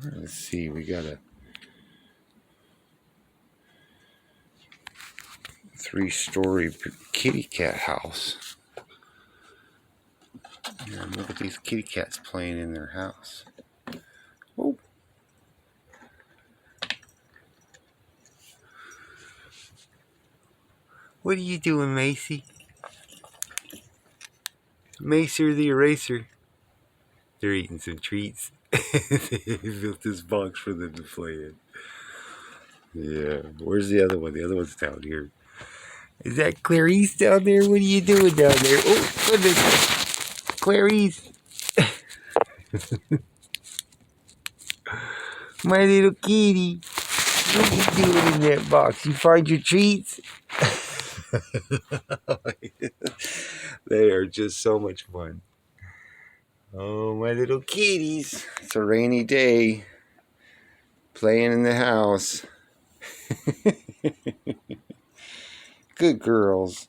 Let's see, we got a 3-story kitty cat house. Yeah, look at these kitty cats playing in their house. Oh. What are you doing, Macy? Macer the eraser. They're eating some treats. They built this box for them to play in. Yeah. Where's the other one? The other one's down here. Is that Clarice down there? What are you doing down there? Oh, goodness. Clarice. My little kitty. What are you doing in that box? You find your treats? They are just so much fun. Oh, my little kitties. It's a rainy day. Playing in the house. Good girls.